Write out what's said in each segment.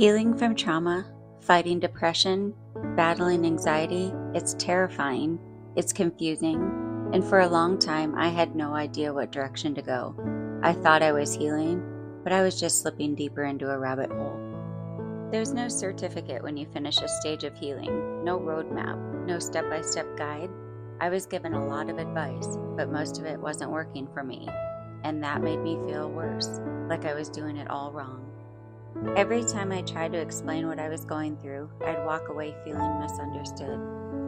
Healing from trauma, fighting depression, battling anxiety, it's terrifying, it's confusing, and for a long time I had no idea what direction to go. I thought I was healing, but I was just slipping deeper into a rabbit hole. There's no certificate when you finish a stage of healing, no roadmap, no step-by-step guide. I was given a lot of advice, but most of it wasn't working for me, and that made me feel worse, like I was doing it all wrong. Every time I tried to explain what I was going through, I'd walk away feeling misunderstood,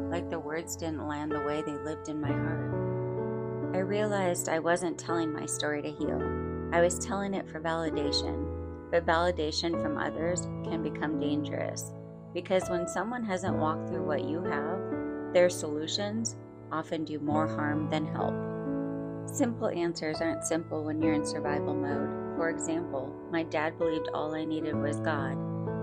like the words didn't land the way they lived in my heart. I realized I wasn't telling my story to heal. I was telling it for validation, but validation from others can become dangerous, because when someone hasn't walked through what you have, their solutions often do more harm than help. Simple answers aren't simple when you're in survival mode. For example, my dad believed all I needed was God,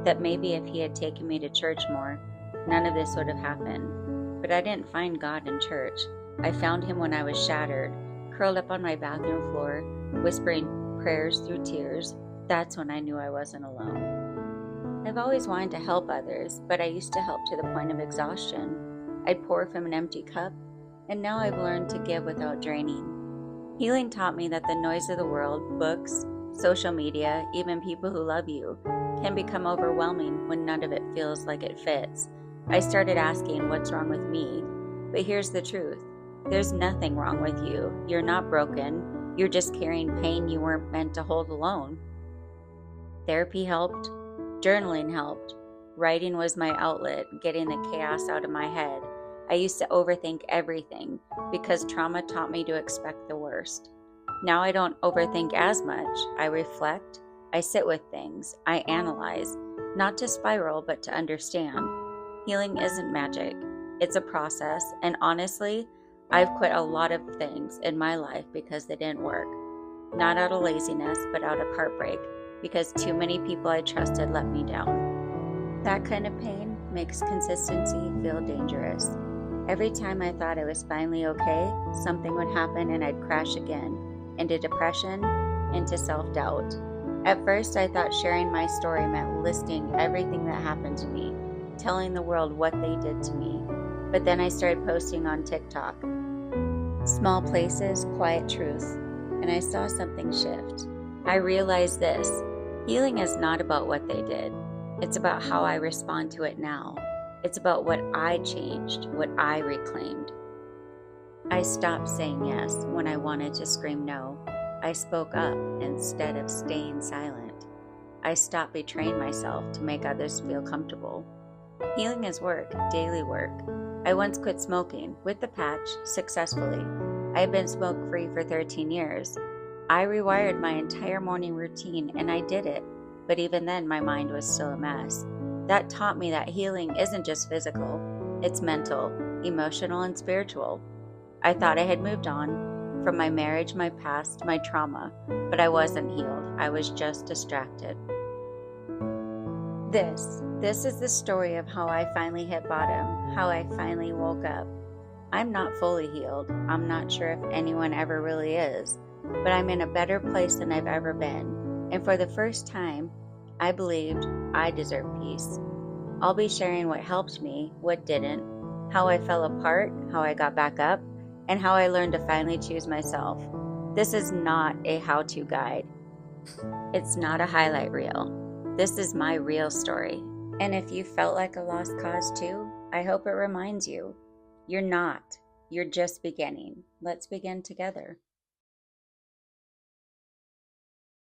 that maybe if he had taken me to church more, none of this would have happened. But I didn't find God in church. I found him when I was shattered, curled up on my bathroom floor, whispering prayers through tears. That's when I knew I wasn't alone. I've always wanted to help others, but I used to help to the point of exhaustion. I'd pour from an empty cup, and now I've learned to give without draining. Healing taught me that the noise of the world, books, social media, even people who love you, can become overwhelming when none of it feels like it fits. I started asking what's wrong with me, but here's the truth. There's nothing wrong with you. You're not broken. You're just carrying pain you weren't meant to hold alone. Therapy helped. Journaling helped. Writing was my outlet, getting the chaos out of my head. I used to overthink everything because trauma taught me to expect the worst. Now I don't overthink as much. I reflect, I sit with things, I analyze, not to spiral, but to understand. Healing isn't magic. It's a process, and honestly, I've quit a lot of things in my life because they didn't work. Not out of laziness, but out of heartbreak, because too many people I trusted let me down. That kind of pain makes consistency feel dangerous. Every time I thought I was finally okay, something would happen and I'd crash again, into depression, into self-doubt. At first, I thought sharing my story meant listing everything that happened to me, telling the world what they did to me. But then I started posting on TikTok. Small places, quiet truth, and I saw something shift. I realized this: healing is not about what they did. It's about how I respond to it now. It's about what I changed, what I reclaimed. I stopped saying yes when I wanted to scream no. I spoke up instead of staying silent. I stopped betraying myself to make others feel comfortable. Healing is work, daily work. I once quit smoking, with the patch, successfully. I had been smoke-free for 13 years. I rewired my entire morning routine, and I did it. But even then, my mind was still a mess. That taught me that healing isn't just physical, it's mental, emotional, and spiritual. I thought I had moved on from my marriage, my past, my trauma, but I wasn't healed. I was just distracted. This is the story of how I finally hit bottom, how I finally woke up. I'm not fully healed. I'm not sure if anyone ever really is, but I'm in a better place than I've ever been. And for the first time, I believed I deserve peace. I'll be sharing what helped me, what didn't, how I fell apart, how I got back up, and how I learned to finally choose myself. This is not a how-to guide. It's not a highlight reel. This is my real story. And if you felt like a lost cause too, I hope it reminds you, you're not. You're just beginning. Let's begin together.